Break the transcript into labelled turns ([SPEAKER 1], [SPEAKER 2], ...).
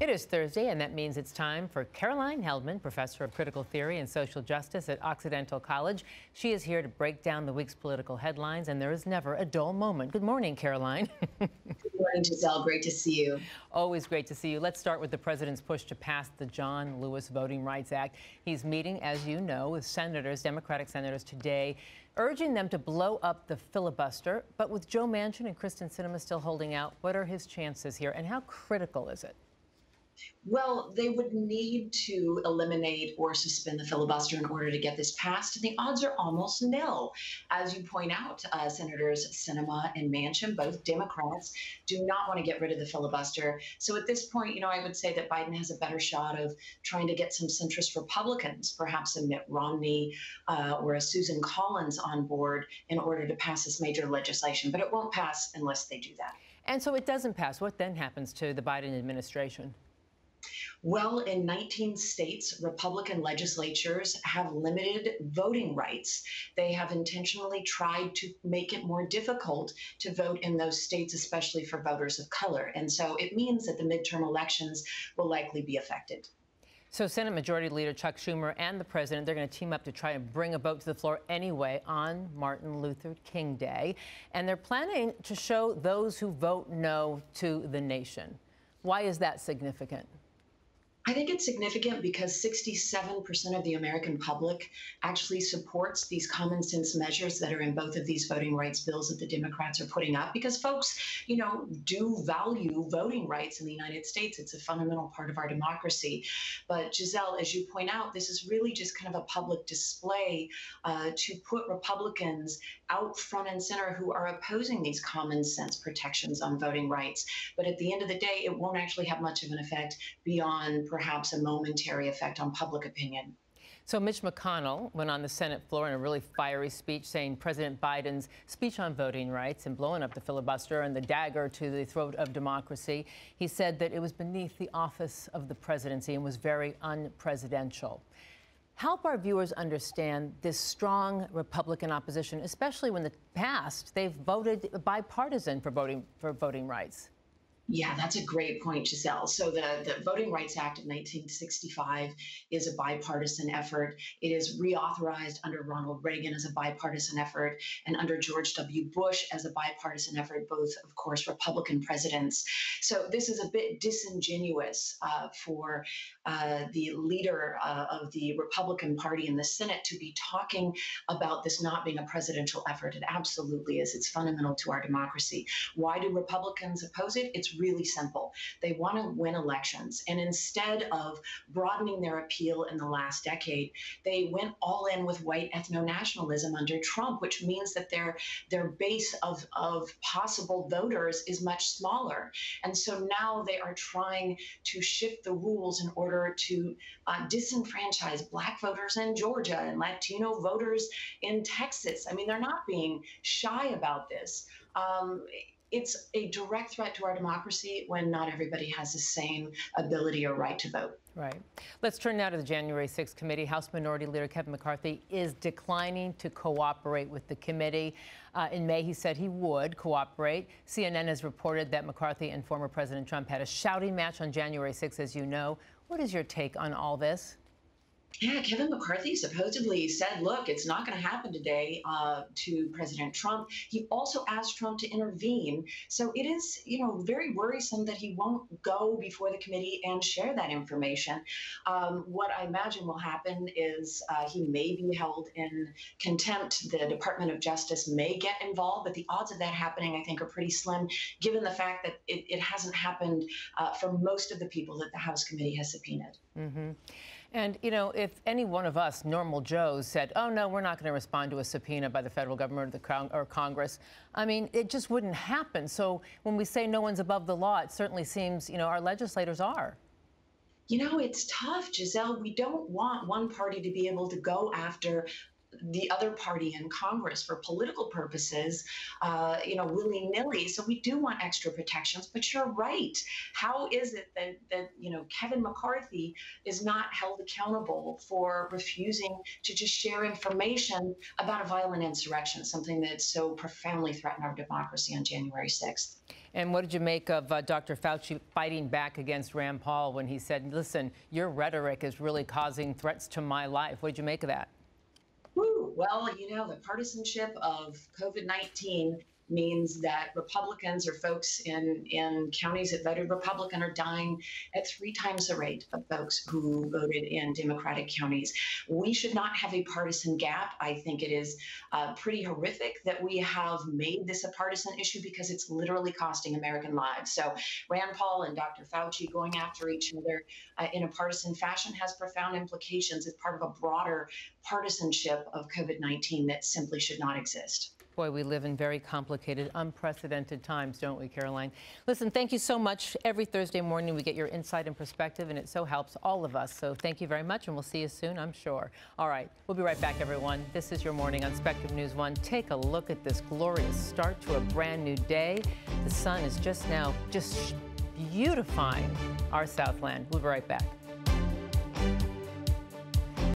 [SPEAKER 1] It is Thursday, and that means it's time for Caroline Heldman, professor of critical theory and social justice at Occidental College. She is here to break down the week's political headlines, and there is never a dull moment. Good morning, Caroline.
[SPEAKER 2] Good morning, Giselle. Great to see you.
[SPEAKER 1] Always great to see you. Let's start with the president's push to pass the John Lewis Voting Rights Act. He's meeting, as you know, with senators, Democratic senators today, urging them to blow up the filibuster. But with Joe Manchin and Kristen Sinema still holding out, what are his chances here, and how critical is it?
[SPEAKER 2] Well, they would need to eliminate or suspend the filibuster in order to get this passed. And the odds are almost nil. As you point out, Senators Sinema and Manchin, both Democrats, do not want to get rid of the filibuster. So at this point, I would say that Biden has a better shot of trying to get some centrist Republicans, perhaps a Mitt Romney or a Susan Collins on board in order to pass this major legislation. But it won't pass unless they do that.
[SPEAKER 1] And so it doesn't pass. What then happens to the Biden administration?
[SPEAKER 2] Well, in 19 states, Republican legislatures have limited voting rights. They have intentionally tried to make it more difficult to vote in those states, especially for voters of color. And so it means that the midterm elections will likely be affected.
[SPEAKER 1] So Senate Majority Leader Chuck Schumer and the president, they're going to team up to try and bring a vote to the floor anyway on Martin Luther King Day. And they're planning to show those who vote no to the nation. Why is that significant?
[SPEAKER 2] I think it's significant because 67% of the American public actually supports these common sense measures that are in both of these voting rights bills that the Democrats are putting up, because folks, do value voting rights in the United States. It's a fundamental part of our democracy. But Giselle, as you point out, this is really just kind of a public display to put Republicans out front and center who are opposing these common sense protections on voting rights. But at the end of the day, it won't actually have much of an effect beyond perhaps a momentary effect on public opinion.
[SPEAKER 1] So Mitch McConnell went on the Senate floor in a really fiery speech saying President Biden's speech on voting rights and blowing up the filibuster and the dagger to the throat of democracy. He said that it was beneath the office of the presidency and was very unpresidential. Help our viewers understand this strong Republican opposition, especially when in the past they've voted bipartisan for voting rights.
[SPEAKER 2] Yeah, that's a great point, Giselle. So the Voting Rights Act of 1965 is a bipartisan effort. It is reauthorized under Ronald Reagan as a bipartisan effort and under George W. Bush as a bipartisan effort, both, of course, Republican presidents. So this is a bit disingenuous for the leader of the Republican Party in the Senate to be talking about this not being a presidential effort. It absolutely is. It's fundamental to our democracy. Why do Republicans oppose it? It's really simple. They want to win elections. And instead of broadening their appeal in the last decade, they went all in with white ethno-nationalism under Trump, which means that their base of possible voters is much smaller. And so now they are trying to shift the rules in order to disenfranchise Black voters in Georgia and Latino voters in Texas. I mean, they're not being shy about this. It's a direct threat to our democracy when not everybody has the same ability or right to vote.
[SPEAKER 1] Right. Let's turn now to the January 6th committee. House Minority Leader Kevin McCarthy is declining to cooperate with the committee. In May, he said he would cooperate. CNN has reported that McCarthy and former President Trump had a shouting match on January 6th, as you know. What is your take on all this?
[SPEAKER 2] Yeah, Kevin McCarthy supposedly said, look, it's not going to happen today to President Trump. He also asked Trump to intervene. So it is, very worrisome that he won't go before the committee and share that information. What I imagine will happen is he may be held in contempt. The Department of Justice may get involved, but the odds of that happening, I think, are pretty slim, given the fact that it hasn't happened for most of the people that the House committee has subpoenaed.
[SPEAKER 1] Mm-hmm. And, if any one of us, normal Joes, said, oh, no, we're not going to respond to a subpoena by the federal government or the Crown or Congress, I mean, it just wouldn't happen. So when we say no one's above the law, it certainly seems, our legislators are.
[SPEAKER 2] It's tough, Giselle. We don't want one party to be able to go after the other party in Congress for political purposes, willy-nilly. So we do want extra protections, but you're right. How is it that Kevin McCarthy is not held accountable for refusing to just share information about a violent insurrection, something that so profoundly threatened our democracy on January 6th?
[SPEAKER 1] And what did you make of Dr. Fauci fighting back against Rand Paul when he said, listen, your rhetoric is really causing threats to my life? What did you make of that?
[SPEAKER 2] Well, the partisanship of COVID-19 means that Republicans or folks in counties that voted Republican are dying at 3 times the rate of folks who voted in Democratic counties. We should not have a partisan gap. I think it is pretty horrific that we have made this a partisan issue because it's literally costing American lives. So Rand Paul and Dr. Fauci going after each other in a partisan fashion has profound implications as part of a broader partisanship of COVID-19 that simply should not exist.
[SPEAKER 1] Boy, we live in very complicated, unprecedented times, don't we, Caroline? Listen, thank you so much. Every Thursday morning, we get your insight and perspective, and it so helps all of us. So thank you very much, and we'll see you soon, I'm sure. All right, we'll be right back, everyone. This is Your Morning on Spectrum News 1. Take a look at this glorious start to a brand new day. The sun is just beautifying our Southland. We'll be right back.